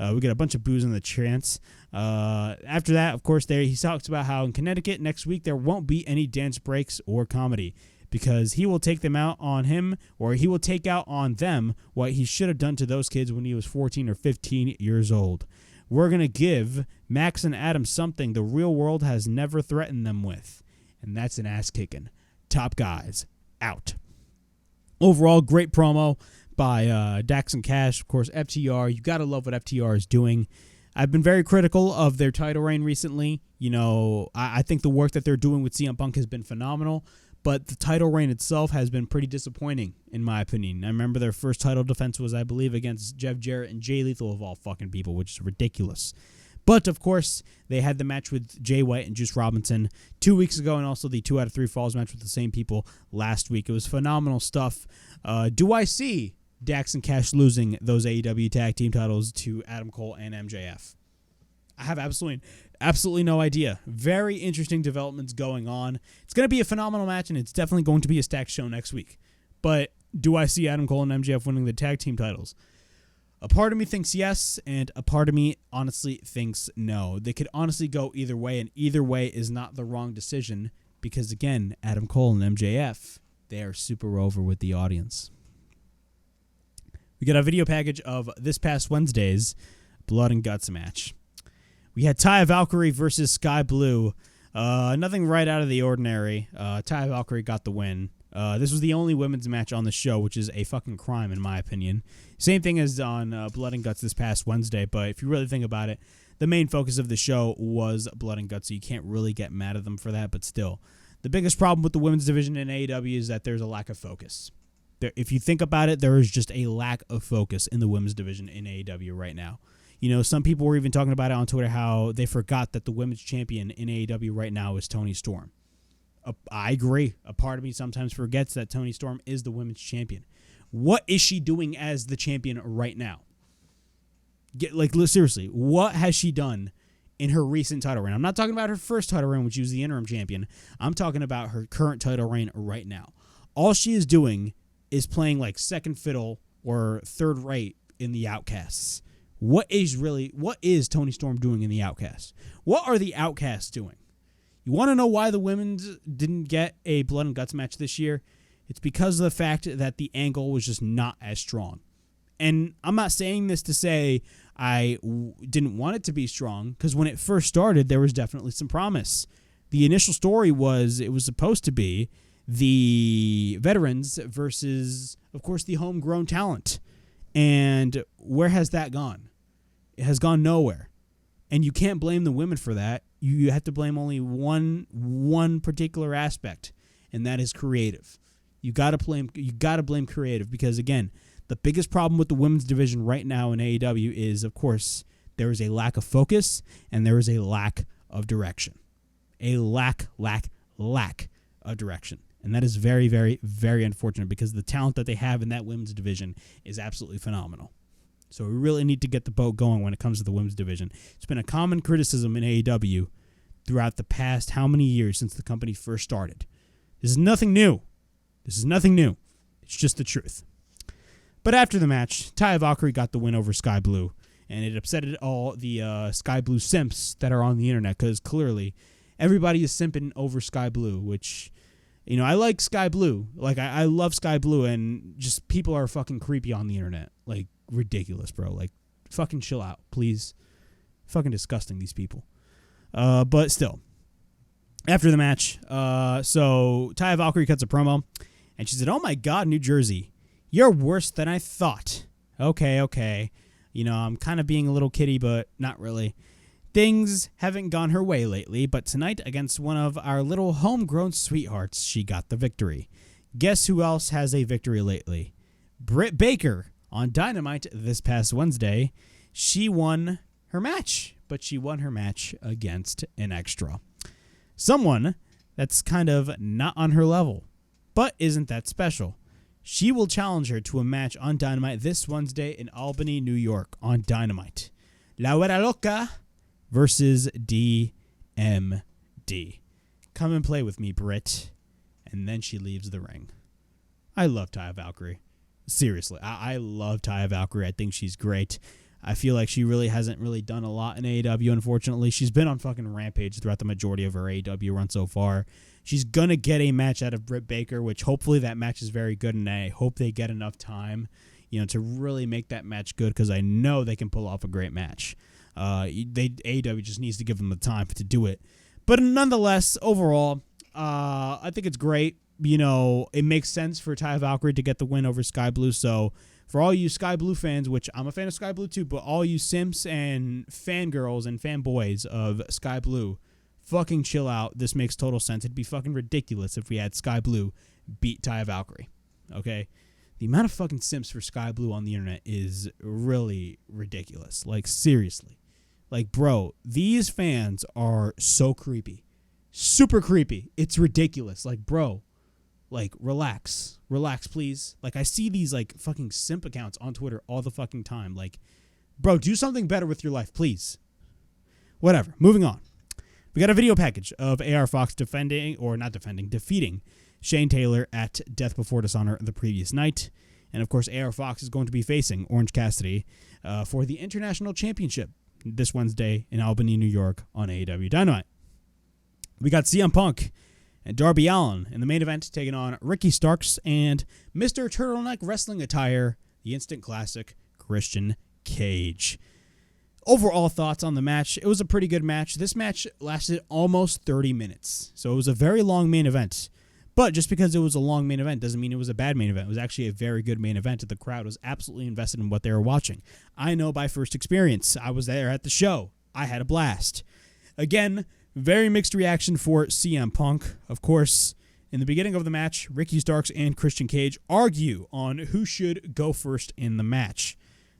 We got a bunch of boos in the chants. After that, of course, he talks about how in Connecticut next week there won't be any dance breaks or comedy because he will take them out on him, or he will take out on them what he should have done to those kids when he was 14 or 15 years old. We're going to give Max and Adam something the real world has never threatened them with, and that's an ass-kicking. Top guys, out. Overall, great promo by Dax and Cash. Of course, FTR. You got to love what FTR is doing. I've been very critical of their title reign recently. I think the work that they're doing with CM Punk has been phenomenal, but the title reign itself has been pretty disappointing, in my opinion. I remember their first title defense was, I believe, against Jeff Jarrett and Jay Lethal of all fucking people, which is ridiculous. But, of course, they had the match with Jay White and Juice Robinson 2 weeks ago, and also the 2 out of 3 Falls match with the same people last week. It was phenomenal stuff. Do I see Dax and Cash losing those AEW tag team titles to Adam Cole and MJF? I have absolutely no idea. Very interesting developments going on. It's going to be a phenomenal match, and it's definitely going to be a stacked show next week. But do I see Adam Cole and MJF winning the tag team titles? A part of me thinks yes, and a part of me honestly thinks no. They could honestly go either way, and either way is not the wrong decision because, again, Adam Cole and MJF, they are super over with the audience. We got a video package of this past Wednesday's Blood and Guts match. We had Taya Valkyrie versus Sky Blue. Nothing right out of the ordinary. Taya Valkyrie got the win. This was the only women's match on the show, which is a fucking crime in my opinion. Same thing as on Blood and Guts this past Wednesday, but if you really think about it, the main focus of the show was Blood and Guts, so you can't really get mad at them for that, but still. The biggest problem with the women's division in AEW is that there's a lack of focus. If you think about it, there is just a lack of focus in the women's division in AEW right now. You know, some people were even talking about it on Twitter, how they forgot that the women's champion in AEW right now is Toni Storm. I agree. A part of me sometimes forgets that Toni Storm is the women's champion. What is she doing as the champion right now? Seriously, what has she done in her recent title reign? I'm not talking about her first title reign, which she was the interim champion. I'm talking about her current title reign right now. All she is doing is playing like second fiddle or third rate in the Outcasts. What is Toni Storm doing in the Outcasts? What are the Outcasts doing? You want to know why the women's didn't get a Blood and Guts match this year? It's because of the fact that the angle was just not as strong. And I'm not saying this to say I didn't want it to be strong, because when it first started, there was definitely some promise. The initial story was it was supposed to be the veterans versus, of course, the homegrown talent. And where has that gone? It has gone nowhere. And you can't blame the women for that. You have to blame only one particular aspect, and that is creative. You gotta blame creative, because again, the biggest problem with the women's division right now in AEW is, of course, there is a lack of focus and there is a lack of direction. A lack of direction. And that is very, very, very unfortunate, because the talent that they have in that women's division is absolutely phenomenal. So we really need to get the boat going when it comes to the women's division. It's been a common criticism in AEW throughout the past how many years since the company first started. This is nothing new. It's just the truth. But after the match, Taya Valkyrie got the win over Sky Blue, and it upsetted all the Sky Blue simps that are on the internet, because clearly everybody is simping over Sky Blue, which, you know, I like Sky Blue. Like, I love Sky Blue, and just people are fucking creepy on the internet. Like, ridiculous, bro. Like, fucking chill out, please. Fucking disgusting, these people. But still, after the match, so Taya Valkyrie cuts a promo, and she said, "Oh my God, New Jersey, you're worse than I thought." Okay. You know, I'm kind of being a little kitty, but not really. Things haven't gone her way lately, but tonight against one of our little homegrown sweethearts, she got the victory. Guess who else has a victory lately? Britt Baker on Dynamite this past Wednesday. She won her match, but she won her match against an extra. Someone that's kind of not on her level, but isn't that special. She will challenge her to a match on Dynamite this Wednesday in Albany, New York on Dynamite. La Huera Loca versus DMD. Come and play with me, Britt. And then she leaves the ring. I love Taya Valkyrie. Seriously, I love Taya Valkyrie. I think she's great. I feel like she really hasn't really done a lot in AEW, unfortunately. She's been on fucking Rampage throughout the majority of her AEW run so far. She's going to get a match out of Britt Baker, which hopefully that match is very good, and I hope they get enough time, you know, to really make that match good, because I know they can pull off a great match. AEW just needs to give them the time to do it. But nonetheless, overall, I think it's great. You know, it makes sense for Taya Valkyrie to get the win over Sky Blue, so for all you Sky Blue fans, which I'm a fan of Sky Blue too, but all you simps and fangirls and fanboys of Sky Blue, fucking chill out. This makes total sense. It'd be fucking ridiculous if we had Sky Blue beat Taya Valkyrie. Okay? The amount of fucking simps for Sky Blue on the internet is really ridiculous. Like, seriously. Like, bro, these fans are so creepy. Super creepy. It's ridiculous. Like, bro, like, relax, please. Like, I see these, like, fucking simp accounts on Twitter all the fucking time. Like, bro, do something better with your life, please. Whatever. Moving on. We got a video package of AR Fox defeating Shane Taylor at Death Before Dishonor the previous night. And, of course, AR Fox is going to be facing Orange Cassidy for the International Championship this Wednesday in Albany, New York on AEW Dynamite. We got CM Punk and Darby Allin in the main event taking on Ricky Starks and Mr. Turtleneck Wrestling Attire, the instant classic, Christian Cage. Overall thoughts on the match. It was a pretty good match. This match lasted almost 30 minutes. So it was a very long main event. But just because it was a long main event doesn't mean it was a bad main event. It was actually a very good main event. The crowd was absolutely invested in what they were watching. I know by first experience. I was there at the show. I had a blast. Again, very mixed reaction for CM Punk. Of course, in the beginning of the match, Ricky Starks and Christian Cage argue on who should go first in the match.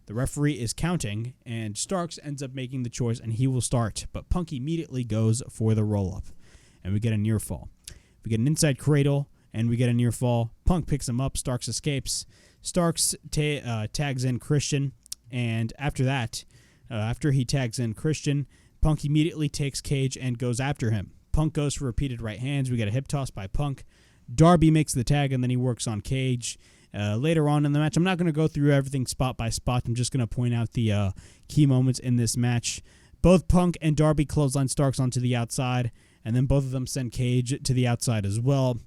The referee is counting, and Starks ends up making the choice, and he will start. But Punk immediately goes for the roll-up, and we get a near fall. We get an inside cradle, and we get a near fall. Punk picks him up. Starks escapes. Starks tags in Christian, and after that, after he tags in Christian, Punk immediately takes Cage and goes after him. Punk goes for repeated right hands. We get a hip toss by Punk. Darby makes the tag, and then he works on Cage. Later on in the match, I'm not going to go through everything spot by spot. I'm just going to point out the key moments in this match. Both Punk and Darby clothesline Starks onto the outside, and then both of them send Cage to the outside as well.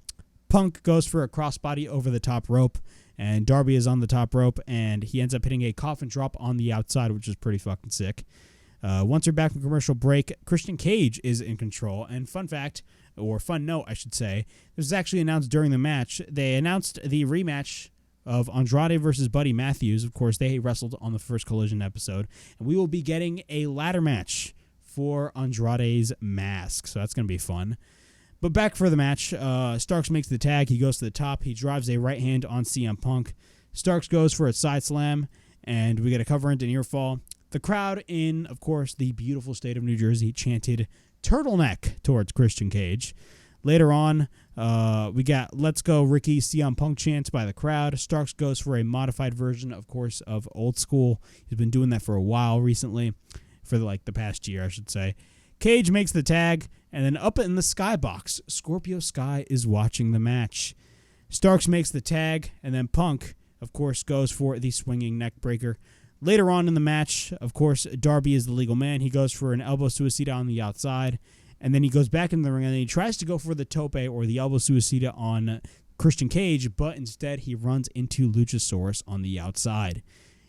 Punk goes for a crossbody over the top rope, and Darby is on the top rope, and he ends up hitting a coffin drop on the outside, which is pretty fucking sick. Once we're back from commercial break, Christian Cage is in control, and fun fact, or fun note, I should say, this was actually announced during the match. They announced the rematch of Andrade versus Buddy Matthews. Of course, they wrestled on the first Collision episode, and we will be getting a ladder match for Andrade's mask, so that's going to be fun. But back for the match, Starks makes the tag. He goes to the top. He drives a right hand on CM Punk. Starks goes for a side slam, and we get a cover into near fall. The crowd in, of course, the beautiful state of New Jersey chanted turtleneck towards Christian Cage. Later on, we got Let's Go Ricky CM Punk chants by the crowd. Starks goes for a modified version, of course, of Old School. He's been doing that for a while recently, for like the past year, I should say. Cage makes the tag, and then up in the skybox, Scorpio Sky is watching the match. Starks makes the tag, and then Punk, of course, goes for the swinging neck breaker. Later on in the match, of course, Darby is the legal man. He goes for an elbow suicida on the outside, and then he goes back in the ring, and then he tries to go for the tope or the elbow suicida on Christian Cage, but instead he runs into Luchasaurus on the outside.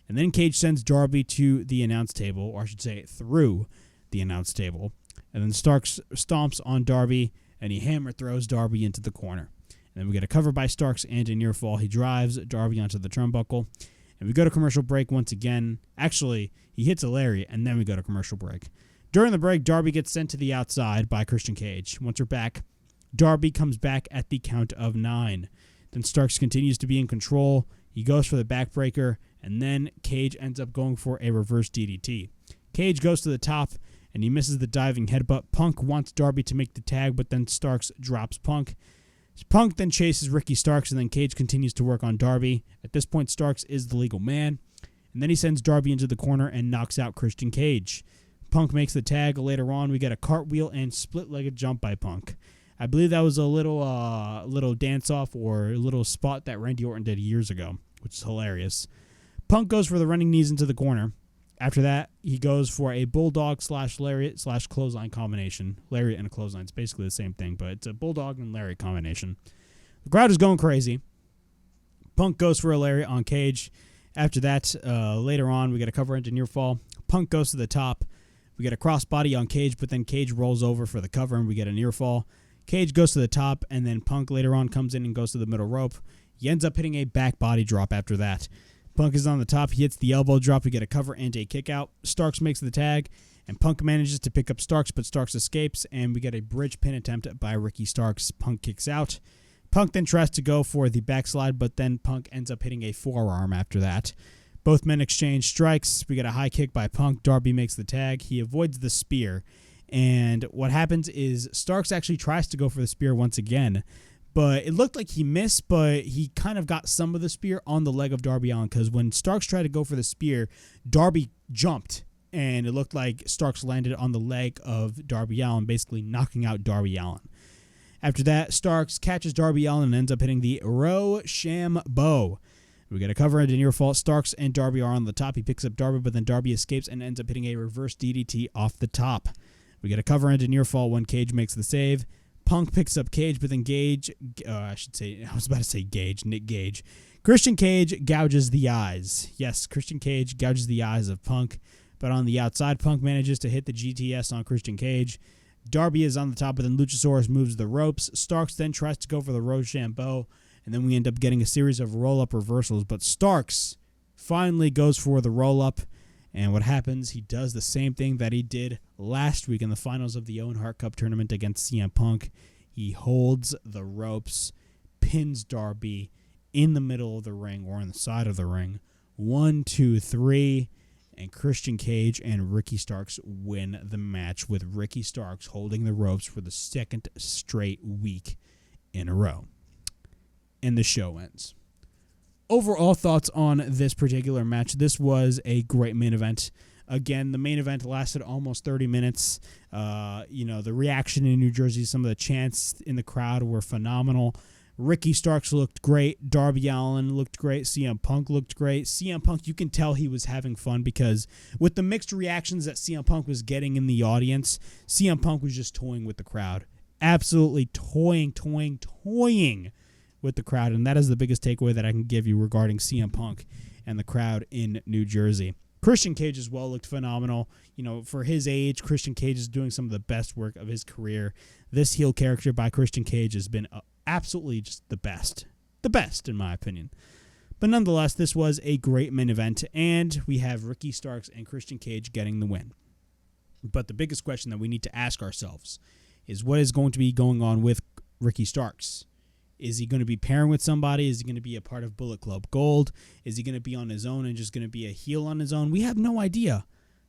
And then Cage sends Darby to the announce table, or I should say through the announce table. And then Starks stomps on Darby, and he hammer throws Darby into the corner. And then we get a cover by Starks and a near fall. He drives Darby onto the turnbuckle. And we go to commercial break once again. Actually, he hits a lariat, and then we go to commercial break. During the break, Darby gets sent to the outside by Christian Cage. Once we're back, Darby comes back at the count of 9. Then Starks continues to be in control. He goes for the backbreaker, and then Cage ends up going for a reverse DDT. Cage goes to the top, and he misses the diving headbutt. Punk wants Darby to make the tag, but then Starks drops Punk. Punk then chases Ricky Starks, and then Cage continues to work on Darby. At this point, Starks is the legal man, and then he sends Darby into the corner and knocks out Christian Cage. Punk makes the tag. Later on, we get a cartwheel and split-legged jump by Punk. I believe that was a little dance-off or a little spot that Randy Orton did years ago, which is hilarious. Punk goes for the running knees into the corner. After that, he goes for a bulldog / lariat / clothesline combination. Lariat and a clothesline. It's basically the same thing, but it's a bulldog and lariat combination. The crowd is going crazy. Punk goes for a lariat on Cage. After that, later on, we get a cover into near fall. Punk goes to the top. We get a crossbody on Cage, but then Cage rolls over for the cover, and we get a near fall. Cage goes to the top, and then Punk later on comes in and goes to the middle rope. He ends up hitting a back body drop after that. Punk is on the top. He hits the elbow drop. We get a cover and a kick out. Starks makes the tag, and Punk manages to pick up Starks, but Starks escapes, and we get a bridge pin attempt by Ricky Starks. Punk kicks out. Punk then tries to go for the backslide, but then Punk ends up hitting a forearm after that. Both men exchange strikes. We get a high kick by Punk. Darby makes the tag. He avoids the spear, and what happens is Starks actually tries to go for the spear once again, but it looked like he missed, but he kind of got some of the spear on the leg of Darby Allin, because when Starks tried to go for the spear, Darby jumped, and it looked like Starks landed on the leg of Darby Allin, basically knocking out Darby Allin. After that, Starks catches Darby Allin and ends up hitting the Rochambeau. We get a cover into near fall. Starks and Darby are on the top. He picks up Darby, but then Darby escapes and ends up hitting a reverse DDT off the top. We get a cover into near fall when Cage makes the save. Punk picks up Cage, but then Nick Gage. Christian Cage gouges the eyes. Yes, Christian Cage gouges the eyes of Punk, but on the outside, Punk manages to hit the GTS on Christian Cage. Darby is on the top, but then Luchasaurus moves the ropes. Starks then tries to go for the Rochambeau, and then we end up getting a series of roll-up reversals, but Starks finally goes for the roll-up, and what happens, he does the same thing that he did last week in the finals of the Owen Hart Cup tournament against CM Punk. He holds the ropes, pins Darby in the middle of the ring or on the side of the ring. 1, 2, 3, and Christian Cage and Ricky Starks win the match, with Ricky Starks holding the ropes for the second straight week in a row. And the show ends. Overall thoughts on this particular match. This was a great main event. Again, the main event lasted almost 30 minutes. The reaction in New Jersey, some of the chants in the crowd were phenomenal. Ricky Starks looked great. Darby Allin looked great. CM Punk looked great. CM Punk, you can tell he was having fun, because with the mixed reactions that CM Punk was getting in the audience, CM Punk was just toying with the crowd. Absolutely toying with the crowd, and that is the biggest takeaway that I can give you regarding CM Punk and the crowd in New Jersey. Christian Cage as well looked phenomenal. For his age, Christian Cage is doing some of the best work of his career. This heel character by Christian Cage has been absolutely just the best in my opinion. But nonetheless, this was a great main event, and we have Ricky Starks and Christian Cage getting the win. But the biggest question that we need to ask ourselves is, what is going to be going on with Ricky Starks? Is he going to be pairing with somebody? Is he going to be a part of Bullet Club Gold? Is he going to be on his own and just going to be a heel on his own? We have no idea,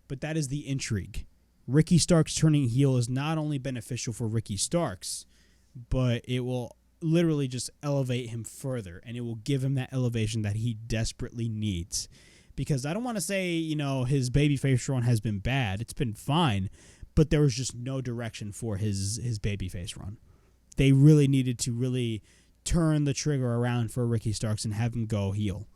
but that is the intrigue. Ricky Starks turning heel is not only beneficial for Ricky Starks, but it will literally just elevate him further, and it will give him that elevation that he desperately needs. Because I don't want to say, his babyface run has been bad. It's been fine, but there was just no direction for his babyface run. They really needed to turn the trigger around for Ricky Starks and have him go heel.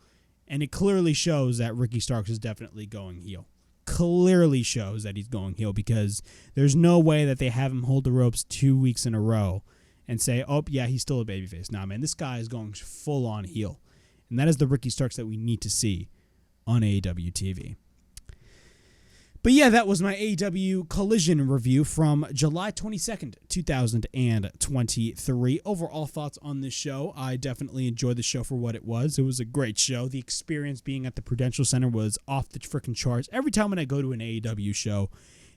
And it clearly shows that Ricky Starks is definitely going heel. Clearly shows that he's going heel, because there's no way that they have him hold the ropes 2 weeks in a row and say, oh, yeah, he's still a babyface. Nah, man, this guy is going full-on heel. And that is the Ricky Starks that we need to see on AEW TV. But yeah, that was my AEW Collision review from July 22nd, 2023. Overall thoughts on this show. I definitely enjoyed the show for what it was. It was a great show. The experience being at the Prudential Center was off the freaking charts. Every time when I go to an AEW show,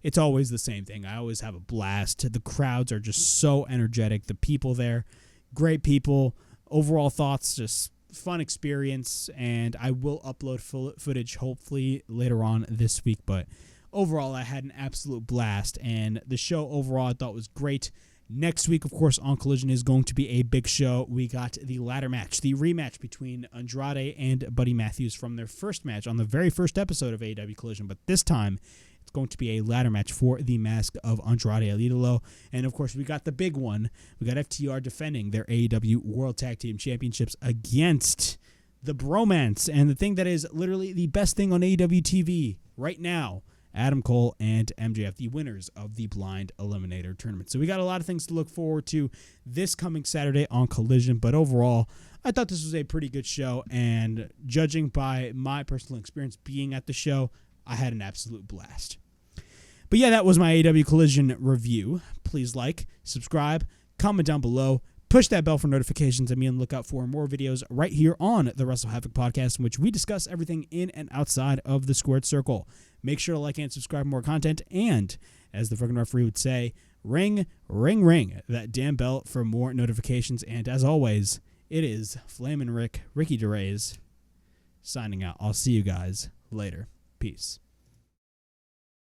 it's always the same thing. I always have a blast. The crowds are just so energetic. The people there, great people. Overall thoughts, just fun experience. And I will upload footage hopefully later on this week. But overall, I had an absolute blast. And the show overall I thought was great. Next week, of course, on Collision is going to be a big show. We got the ladder match, the rematch between Andrade and Buddy Matthews from their first match on the very first episode of AEW Collision. But this time, it's going to be a ladder match for the mask of Andrade El Idolo. And, of course, we got the big one. We got FTR defending their AEW World Tag Team Championships against the Bromance. And the thing that is literally the best thing on AEW TV right now, Adam Cole and MJF, the winners of the Blind Eliminator Tournament. So we got a lot of things to look forward to this coming Saturday on Collision. But overall, I thought this was a pretty good show. And judging by my personal experience being at the show, I had an absolute blast. But yeah, that was my AEW Collision review. Please like, subscribe, comment down below, push that bell for notifications, and be on the lookout for more videos right here on the WrestleHavoc Podcast, in which we discuss everything in and outside of the squared circle. Make sure to like and subscribe for more content, and as the freaking referee would say, ring, ring, ring that damn bell for more notifications. And as always, it is Flamin' Ricky DeRays, signing out. I'll see you guys later. Peace.